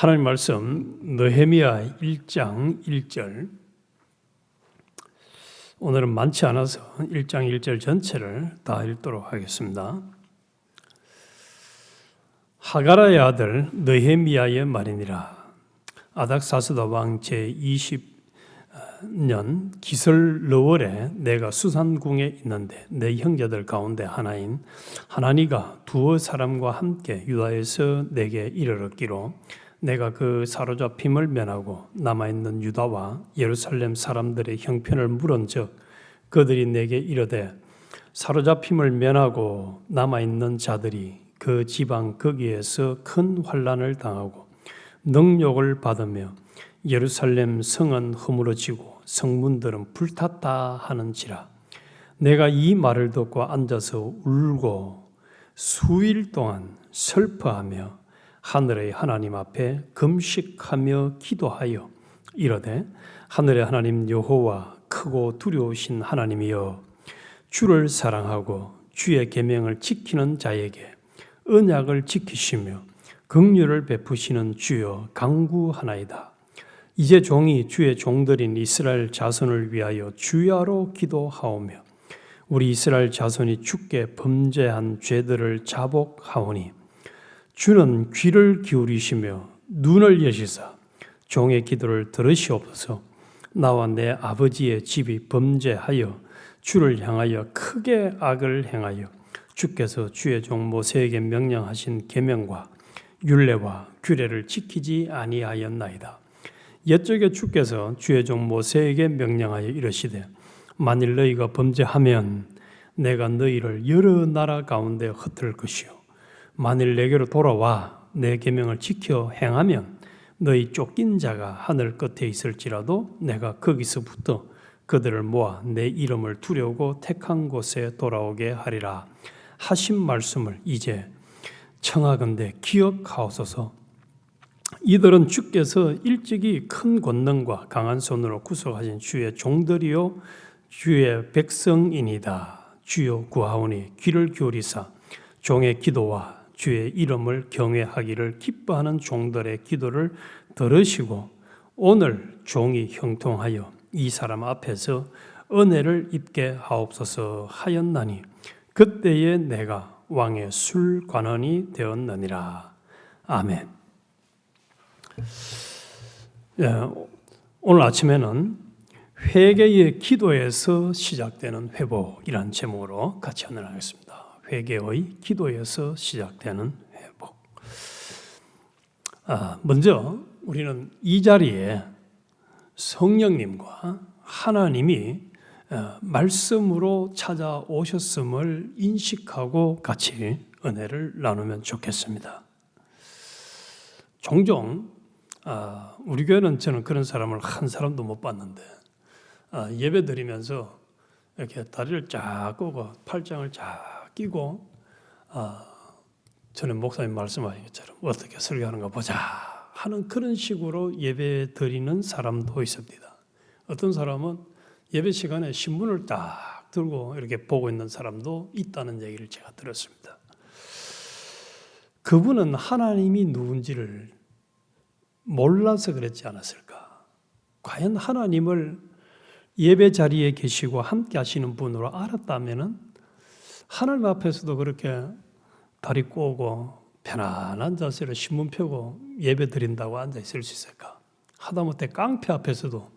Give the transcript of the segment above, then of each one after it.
하나님 말씀 느헤미야 1장 1절. 오늘은 많지 않아서 1장 1절 전체를 다 읽도록 하겠습니다. 하가라의 아들 느헤미야의 말이니라. 아닥사스다 왕 제20년 기슬러월에 내가 수산궁에 있는데 내 형제들 가운데 하나인 하나니가 두어 사람과 함께 유다에서 내게 이르렀기로 내가 그 사로잡힘을 면하고 남아있는 유다와 예루살렘 사람들의 형편을 물은즉 그들이 내게 이르되 사로잡힘을 면하고 남아있는 자들이 그 지방 거기에서 큰 환난을 당하고 능욕을 받으며 예루살렘 성은 허물어지고 성문들은 불탔다 하는지라. 내가 이 말을 듣고 앉아서 울고 수일 동안 슬퍼하며 하늘의 하나님 앞에 금식하며 기도하여 이르되 하늘의 하나님 여호와 크고 두려우신 하나님이여 주를 사랑하고 주의 계명을 지키는 자에게 언약을 지키시며 긍휼을 베푸시는 주여 간구하나이다. 이제 종이 주의 종들인 이스라엘 자손을 위하여 주야로 기도하오며 우리 이스라엘 자손이 주께 범죄한 죄들을 자복하오니 주는 귀를 기울이시며 눈을 여시사 종의 기도를 들으시옵소서. 나와 내 아버지의 집이 범죄하여 주를 향하여 크게 악을 행하여 주께서 주의 종 모세에게 명령하신 계명과 율례와 규례를 지키지 아니하였나이다. 옛적에 주께서 주의 종 모세에게 명령하여 이르시되 만일 너희가 범죄하면 내가 너희를 여러 나라 가운데 흩을 것이요 만일 내게로 돌아와 내 계명을 지켜 행하면 너희 쫓긴 자가 하늘 끝에 있을지라도 내가 거기서부터 그들을 모아 내 이름을 두려고 택한 곳에 돌아오게 하리라 하신 말씀을 이제 청하건대 기억하옵소서. 이들은 주께서 일찍이 큰 권능과 강한 손으로 구속하신 주의 종들이요 주의 백성이니이다. 주여 구하오니 귀를 기울이사 종의 기도와 주의 이름을 경외하기를 기뻐하는 종들의 기도를 들으시고 오늘 종이 형통하여 이 사람 앞에서 은혜를 입게 하옵소서 하였나니 그때에 내가 왕의 술관원이 되었느니라. 아멘. 오늘 아침에는 회개의 기도에서 시작되는 회복이라는 제목으로 같이 헌언하겠습니다. 회개의 기도에서 시작되는 회복. 먼저 우리는 이 자리에 성령님과 하나님이 말씀으로 찾아오셨음을 인식하고 같이 은혜를 나누면 좋겠습니다. 종종 우리 교회는 저는 그런 사람을 한 사람도 못 봤는데 예배 드리면서 이렇게 다리를 쫙 꼬고 팔짱을 쫙 끼고 전에 목사님 말씀하신 것처럼 어떻게 설교하는가 보자 하는 그런 식으로 예배 드리는 사람도 있습니다. 어떤 사람은 예배 시간에 신문을 딱 들고 이렇게 보고 있는 사람도 있다는 얘기를 제가 들었습니다. 그분은 하나님이 누군지를 몰라서 그랬지 않았을까? 과연 하나님을 예배 자리에 계시고 함께 하시는 분으로 알았다면은 하나님 앞에서도 그렇게 다리 꼬고 편안한 자세로 신문 펴고 예배 드린다고 앉아 있을 수 있을까? 하다못해 깡패 앞에서도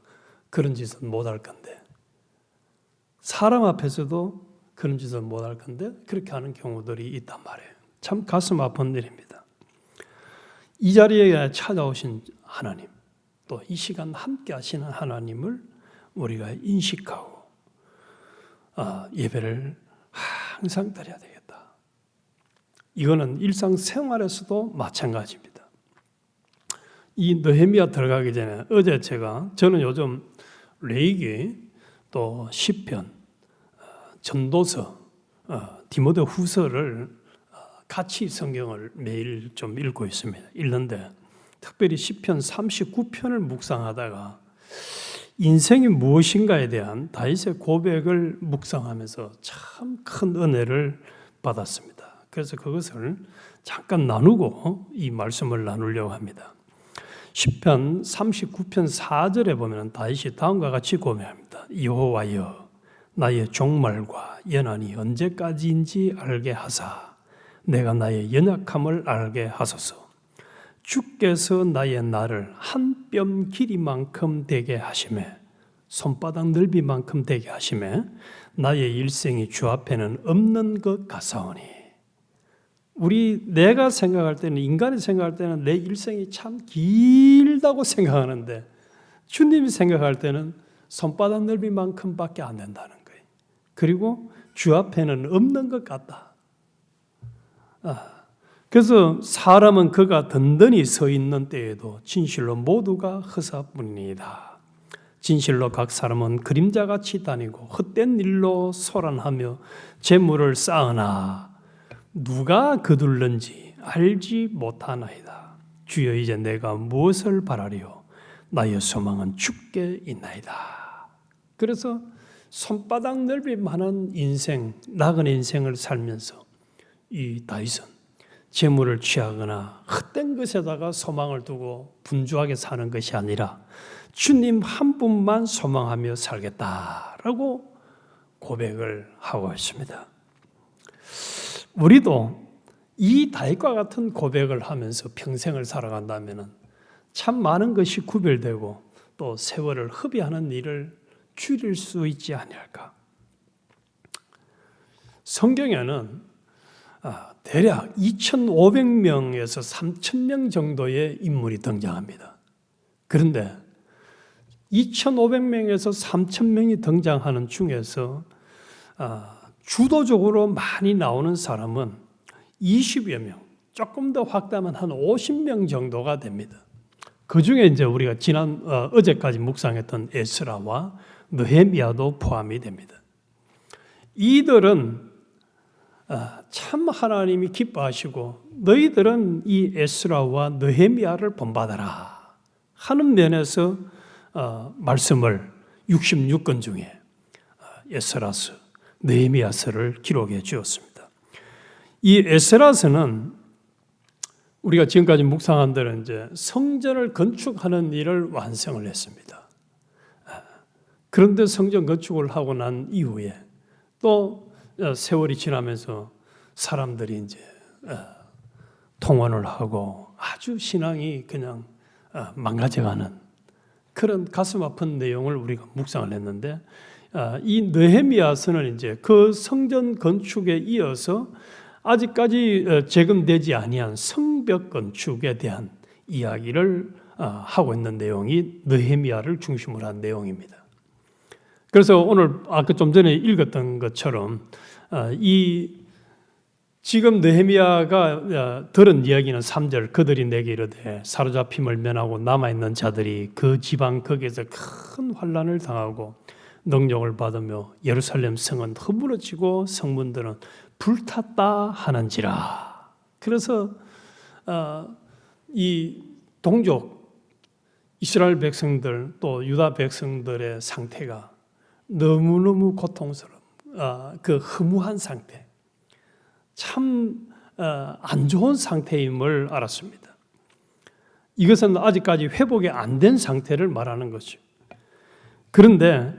그런 짓은 못할 건데 사람 앞에서도 그런 짓은 못할 건데 그렇게 하는 경우들이 있단 말이에요. 참 가슴 아픈 일입니다. 이 자리에 찾아오신 하나님, 또 이 시간 함께 하시는 하나님을 우리가 인식하고 예배를 항상 드려야 되겠다. 이거는 일상생활에서도 마찬가지입니다. 이 느헤미야 들어가기 전에 어제 저는 요즘 레위기 또 시편, 전도서, 디모데 후서를 같이 성경을 매일 좀 읽고 있습니다. 읽는데 특별히 시편 39편을 묵상하다가 인생이 무엇인가에 대한 다윗의 고백을 묵상하면서 참 큰 은혜를 받았습니다. 그래서 그것을 잠깐 나누고 이 말씀을 나누려고 합니다. 시편 39편 4절에 보면 다윗이 다음과 같이 고백합니다. 여호와여 나의 종말과 연한이 언제까지인지 알게 하사 내가 나의 연약함을 알게 하소서. 주께서 나의 날을 한 뼘 길이만큼 되게 하시매 손바닥 넓이만큼 되게 하시매 나의 일생이 주 앞에는 없는 것 같사오니. 내가 생각할 때는, 인간이 생각할 때는 내 일생이 참 길다고 생각하는데 주님이 생각할 때는 손바닥 넓이만큼밖에 안 된다는 거예요. 그리고 주 앞에는 없는 것 같다. 그래서 사람은 그가 든든히 서 있는 때에도 진실로 모두가 허사뿐이다. 진실로 각 사람은 그림자같이 다니고 헛된 일로 소란하며 재물을 쌓으나 누가 거둘는지 알지 못하나이다. 주여 이제 내가 무엇을 바라리요? 나의 소망은 주께 있나이다. 그래서 손바닥 넓이만한 인생, 나은 인생을 살면서 이 다윗은 재물을 취하거나 헛된 것에다가 소망을 두고 분주하게 사는 것이 아니라 주님 한 분만 소망하며 살겠다라고 고백을 하고 있습니다. 우리도 이 다윗과 같은 고백을 하면서 평생을 살아간다면 참 많은 것이 구별되고 또 세월을 허비하는 일을 줄일 수 있지 아니할까. 성경에는 대략 2,500명에서 3,000명 정도의 인물이 등장합니다. 그런데 2,500명에서 3,000명이 등장하는 중에서 주도적으로 많이 나오는 사람은 20여 명, 조금 더 확대하면 한 50명 정도가 됩니다. 그 중에 이제 우리가 어제까지 묵상했던 에스라와 느헤미야도 포함이 됩니다. 이들은 참 하나님이 기뻐하시고 너희들은 이 에스라와 느헤미야를 본받아라 하는 면에서 말씀을 66권 중에 에스라서, 느헤미야서를 기록해 주었습니다. 이 에스라서는 우리가 지금까지 묵상한 대로 이제 성전을 건축하는 일을 완성을 했습니다. 그런데 성전 건축을 하고 난 이후에 또 세월이 지나면서 사람들이 이제 통원을 하고 아주 신앙이 그냥 망가져가는 그런 가슴 아픈 내용을 우리가 묵상을 했는데, 이 느헤미야서는 이제 그 성전 건축에 이어서 아직까지 재건되지 아니한 성벽 건축에 대한 이야기를 하고 있는 내용이 느헤미야를 중심으로 한 내용입니다. 그래서 오늘 아까 좀 전에 읽었던 것처럼 지금 느헤미야가 들은 이야기는 3절, 그들이 내게 이르되 사로잡힘을 면하고 남아있는 자들이 그 지방 거기에서 큰 환난을 당하고 능력을 받으며 예루살렘 성은 허물어지고 성문들은 불탔다 하는지라. 그래서 이 동족 이스라엘 백성들 또 유다 백성들의 상태가 너무너무 고통스러운 그 허무한 상태, 참 안 좋은 상태임을 알았습니다. 이것은 아직까지 회복이 안 된 상태를 말하는 거죠. 그런데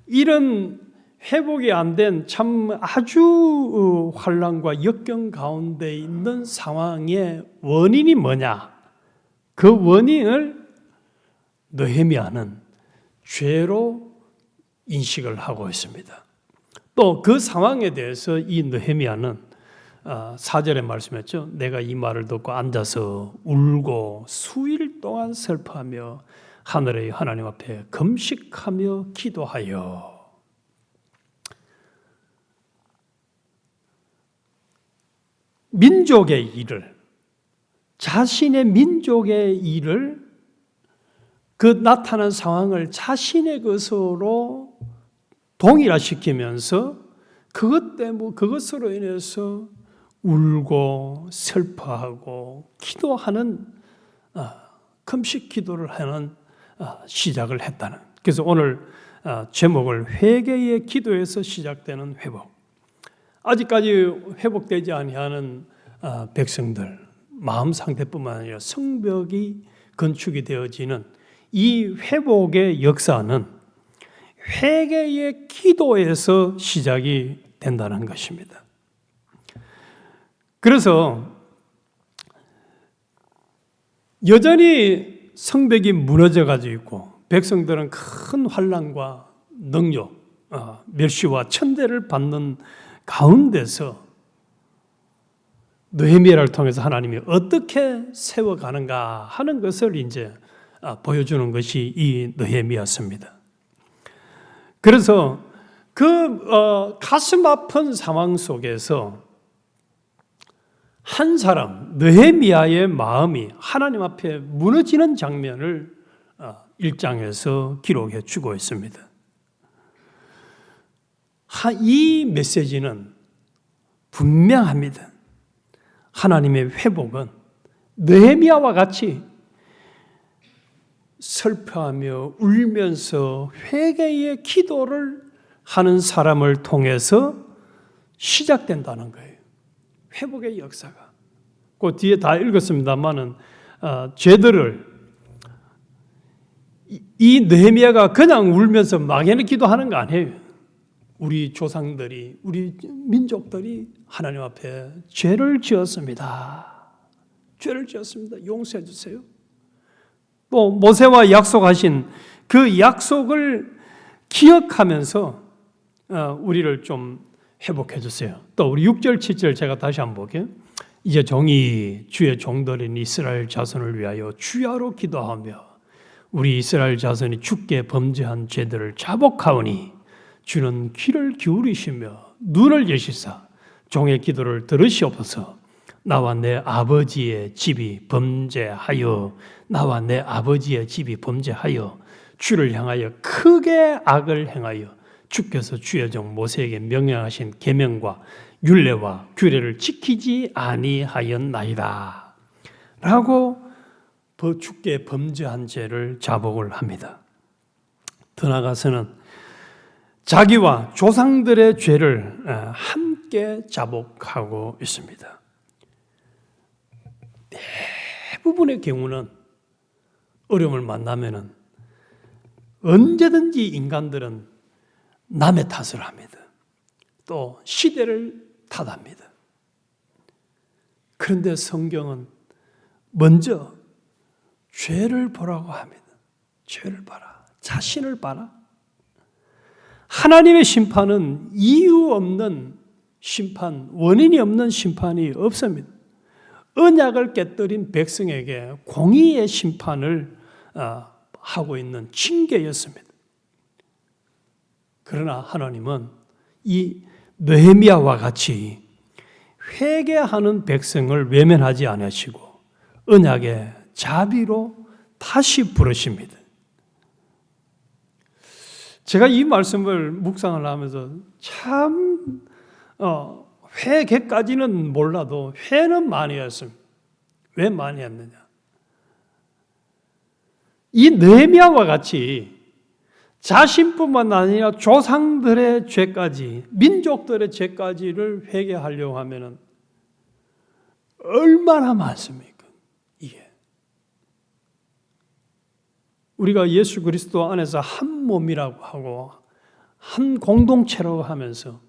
이런 회복이 안 된 참 아주 환난과 역경 가운데 있는 상황의 원인이 뭐냐? 그 원인을 느헤미야는 죄로 인식을 하고 있습니다. 또 그 상황에 대해서 이 느헤미야는 4절에 말씀했죠. 내가 이 말을 듣고 앉아서 울고 수일 동안 슬퍼하며 하늘의 하나님 앞에 금식하며 기도하여. 민족의 일을, 자신의 민족의 일을, 그 나타난 상황을 자신의 것으로 동일화시키면서 그것으로 인해서 울고 슬퍼하고 기도하는 금식 기도를 하는 시작을 했다는. 그래서 오늘 제목을 회개의 기도에서 시작되는 회복. 아직까지 회복되지 아니하는 백성들 마음 상태뿐만 아니라 성벽이 건축이 되어지는 이 회복의 역사는 회개의 기도에서 시작이 된다는 것입니다. 그래서 여전히 성벽이 무너져 가지고 있고 백성들은 큰 환난과 능욕, 멸시와 천대를 받는 가운데서 느헤미야를 통해서 하나님이 어떻게 세워가는가 하는 것을 이제 보여주는 것이 이 느헤미야서입니다. 그래서 그 가슴 아픈 상황 속에서 한 사람 느헤미야의 마음이 하나님 앞에 무너지는 장면을 1장에서 기록해 주고 있습니다. 이 메시지는 분명합니다. 하나님의 회복은 느헤미야와 같이 슬퍼하며 울면서 회개의 기도를 하는 사람을 통해서 시작된다는 거예요. 회복의 역사가. 그 뒤에 다 읽었습니다만은 죄들을 이 느헤미야가 그냥 울면서 막연히 기도하는 거 아니에요. 우리 조상들이, 우리 민족들이 하나님 앞에 죄를 지었습니다. 죄를 지었습니다. 용서해 주세요. 또 모세와 약속하신 그 약속을 기억하면서 우리를 좀 회복해 주세요. 또 우리 6절, 7절 제가 다시 한번 볼게요. 이제 종이 주의 종들인 이스라엘 자손을 위하여 주야로 기도하며 우리 이스라엘 자손이 주께 범죄한 죄들을 자복하오니 주는 귀를 기울이시며 눈을 여시사 종의 기도를 들으시옵소서. 나와 내 아버지의 집이 범죄하여 주를 향하여 크게 악을 행하여 주께서 주의 종 모세에게 명령하신 계명과 율례와 규례를 지키지 아니하였나이다 라고 주께 범죄한 죄를 자복을 합니다. 더 나아가서는 자기와 조상들의 죄를 함께 자복하고 있습니다. 대부분의 경우는 어려움을 만나면은 언제든지 인간들은 남의 탓을 합니다. 또 시대를 탓합니다. 그런데 성경은 먼저 죄를 보라고 합니다. 죄를 봐라. 자신을 봐라. 하나님의 심판은 이유 없는 심판, 원인이 없는 심판이 없습니다. 언약을 깨뜨린 백성에게 공의의 심판을 하고 있는 징계였습니다. 그러나 하나님은 이 느헤미야와 같이 회개하는 백성을 외면하지 않으시고 언약의 자비로 다시 부르십니다. 제가 이 말씀을 묵상을 하면서 참 회개까지는 몰라도 회는 많이 했습니다. 왜 많이 했느냐? 이 느헤미야와 같이 자신뿐만 아니라 조상들의 죄까지, 민족들의 죄까지를 회개하려고 하면은 얼마나 많습니까? 이게 우리가 예수 그리스도 안에서 한 몸이라고 하고 한 공동체라고 하면서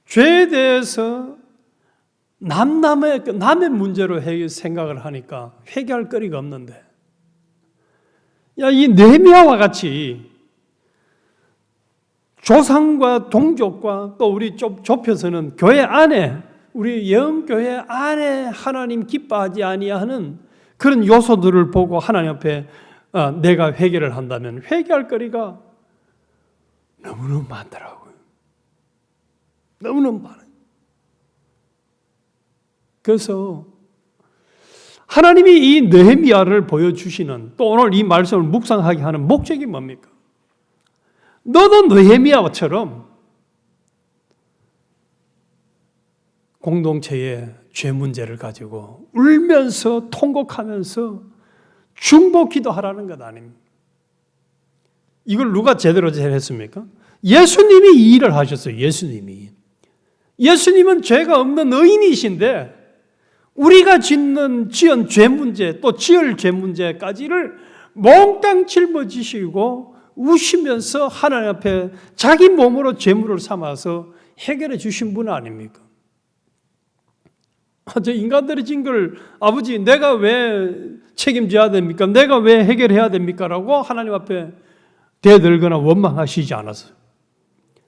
죄에 대해서 남의 문제로 생각을 하니까 회개할 거리가 없는데, 이 느헤미야와 같이 조상과 동족과 또 우리 좀 좁혀서는 교회 안에, 우리 영교회 안에 하나님 기뻐하지 아니하는 그런 요소들을 보고 하나님 앞에 내가 회개를 한다면 회개할 거리가 너무너무 많더라고요. 너무너무 많아요. 그래서 하나님이 이 느헤미야를 보여주시는, 또 오늘 이 말씀을 묵상하게 하는 목적이 뭡니까? 너도 느헤미야처럼 공동체의 죄 문제를 가지고 울면서 통곡하면서 중보 기도하라는 것 아닙니까? 이걸 누가 제대로 했습니까? 예수님이 이 일을 하셨어요. 예수님은 죄가 없는 의인이신데 우리가 지은 죄 문제, 또 지을 죄 문제까지를 몽땅 짊어지시고 우시면서 하나님 앞에 자기 몸으로 죄물을 삼아서 해결해 주신 분 아닙니까? 저 인간들이 진 걸 아버지 내가 왜 책임져야 됩니까? 내가 왜 해결해야 됩니까? 라고 하나님 앞에 대들거나 원망하시지 않았어요.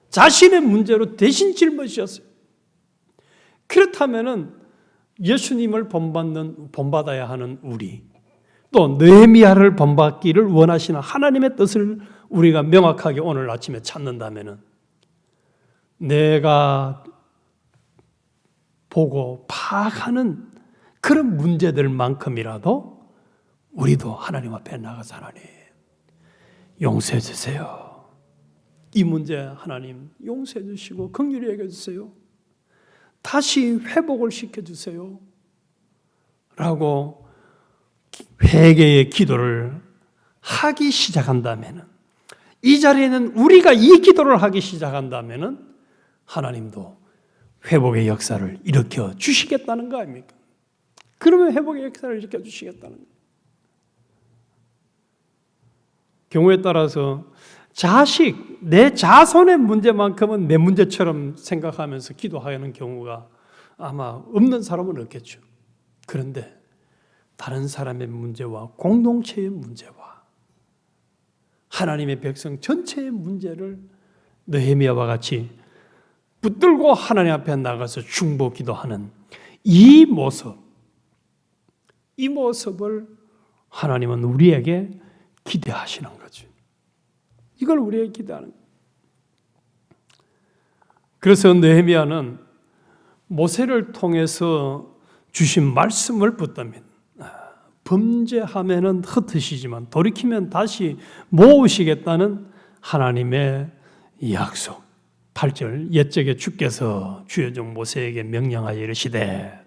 자신의 문제로 대신 짊어지셨어요. 그렇다면은 예수님을 본받아야 하는 우리, 또 느헤미야를 본받기를 원하시는 하나님의 뜻을 우리가 명확하게 오늘 아침에 찾는다면은 내가 보고 파악하는 그런 문제들만큼이라도 우리도 하나님 앞에 나가서 하나님 용서해 주세요. 이 문제 하나님 용서해 주시고 긍휼히 여겨 주세요. 다시 회복을 시켜주세요. 라고 회개의 기도를 하기 시작한다면, 이 자리에는 우리가 이 기도를 하기 시작한다면 하나님도 회복의 역사를 일으켜 주시겠다는 거 아닙니까? 그러면 회복의 역사를 일으켜 주시겠다는 거예요. 경우에 따라서 자식, 내 자손의 문제만큼은 내 문제처럼 생각하면서 기도하는 경우가 아마 없는 사람은 없겠죠. 그런데 다른 사람의 문제와 공동체의 문제와 하나님의 백성 전체의 문제를 느헤미야와 같이 붙들고 하나님 앞에 나가서 중보 기도하는 이 모습을 하나님은 우리에게 기대하시는 거죠. 이걸 우리에게 기대하는 거예요. 그래서 느헤미야는 모세를 통해서 주신 말씀을 붙듭니다. 범죄하면은 흩으시지만 돌이키면 다시 모으시겠다는 하나님의 약속. 8절 옛적에 주께서 주의 종 모세에게 명령하여 이르시되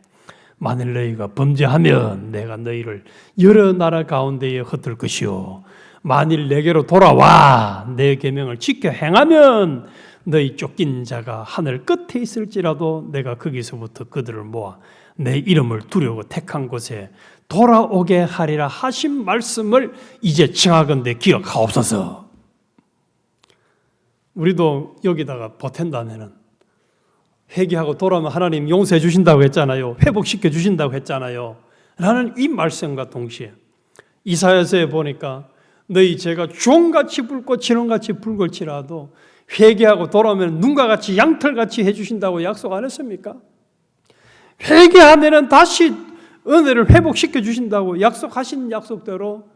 만일 너희가 범죄하면 내가 너희를 여러 나라 가운데에 흩을 것이요 만일 내게로 돌아와 내 계명을 지켜 행하면 너희 쫓긴 자가 하늘 끝에 있을지라도 내가 거기서부터 그들을 모아 내 이름을 두려고 택한 곳에 돌아오게 하리라 하신 말씀을 이제 청하건대 기억하옵소서. 우리도 여기다가 보탠다면은 회개하고 돌아오면 하나님 용서해 주신다고 했잖아요. 회복시켜 주신다고 했잖아요. 라는 이 말씀과 동시에 이사야서에 보니까 너희 죄가 종같이 붉고 진홍같이 붉을지라도 회개하고 돌아오면 눈과 같이 양털같이 해주신다고 약속 안 했습니까? 회개하면 다시 은혜를 회복시켜 주신다고 약속하신 약속대로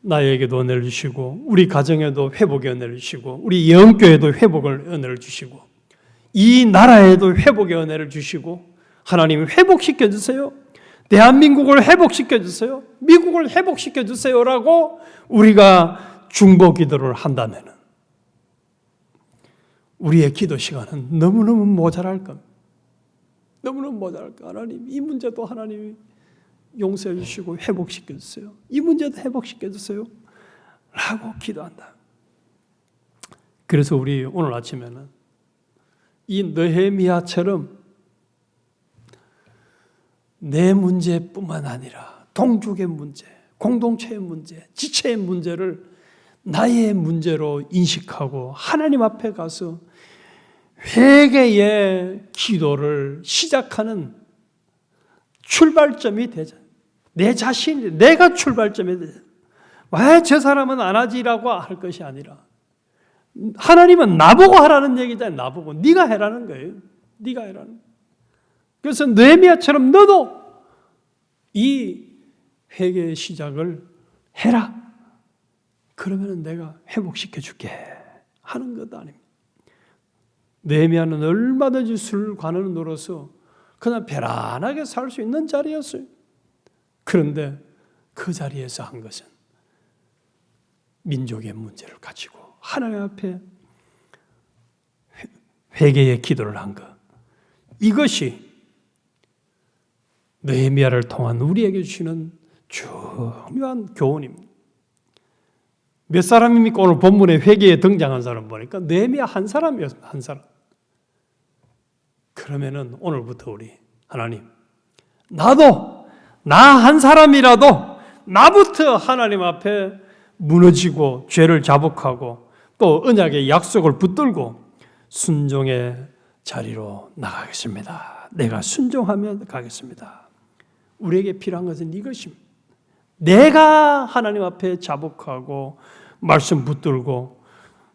나에게도 은혜를 주시고 우리 가정에도 회복의 은혜를 주시고 우리 영교회도 회복의 은혜를 주시고 이 나라에도 회복의 은혜를 주시고 하나님이 회복시켜 주세요. 대한민국을 회복시켜 주세요. 미국을 회복시켜 주세요라고 우리가 중보 기도를 한다면 우리의 기도 시간은 너무너무 모자랄 겁니다. 너무너무 모자랄 겁니다. 하나님 이 문제도 하나님이 용서해 주시고 회복시켜 주세요. 이 문제도 회복시켜 주세요. 라고 기도한다. 그래서 우리 오늘 아침에는 이 느헤미야처럼 내 문제뿐만 아니라 동족의 문제, 공동체의 문제, 지체의 문제를 나의 문제로 인식하고 하나님 앞에 가서 회개의 기도를 시작하는 출발점이 되자. 내 자신이, 내가 출발점이 되자. 왜 저 사람은 안 하지라고 할 것이 아니라 하나님은 나보고 하라는 얘기잖아요. 나보고 네가 해라는 거예요. 네가 해라는 거예요. 그래서 느헤미야처럼 너도 이 회개의 시작을 해라. 그러면 내가 회복시켜 줄게 하는 것 아닙니다. 느헤미야는 얼마든지 술관을 노려서 그냥 편안하게 살 수 있는 자리였어요. 그런데 그 자리에서 한 것은 민족의 문제를 가지고 하나님 앞에 회개의 기도를 한 것. 이것이 느헤미야를 통한 우리에게 주시는 중요한 교훈입니다. 몇 사람입니까? 오늘 본문에 회개에 등장한 사람 보니까 느헤미야 한 사람이었습니다. 한 사람. 그러면은 오늘부터 우리 하나님 나도 나 한 사람이라도 나부터 하나님 앞에 무너지고 죄를 자복하고 또 언약의 약속을 붙들고 순종의 자리로 나가겠습니다. 내가 순종하며 가겠습니다. 우리에게 필요한 것은 이것입니다. 내가 하나님 앞에 자복하고 말씀 붙들고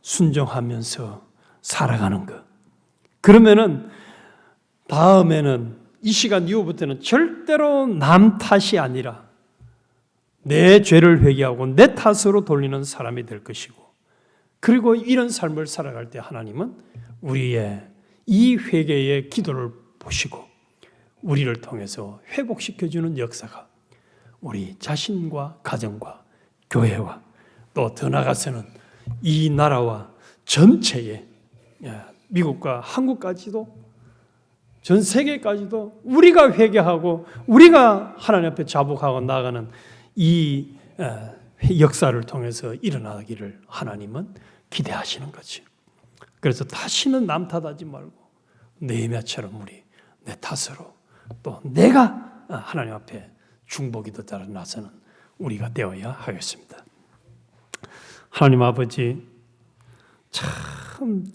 순종하면서 살아가는 것. 그러면은 다음에는 이 시간 이후부터는 절대로 남 탓이 아니라 내 죄를 회개하고 내 탓으로 돌리는 사람이 될 것이고, 그리고 이런 삶을 살아갈 때 하나님은 우리의 이 회개의 기도를 보시고 우리를 통해서 회복시켜주는 역사가 우리 자신과 가정과 교회와 또 더 나아가서는 이 나라와 전체에, 미국과 한국까지도 전 세계까지도 우리가 회개하고 우리가 하나님 앞에 자복하고 나아가는 이 역사를 통해서 일어나기를 하나님은 기대하시는 거지. 그래서 다시는 남 탓하지 말고 느헤미야처럼 우리 내 탓으로 또 내가 하나님 앞에 중보기 더 나서는 우리가 되어야 하겠습니다. 하나님 아버지, 참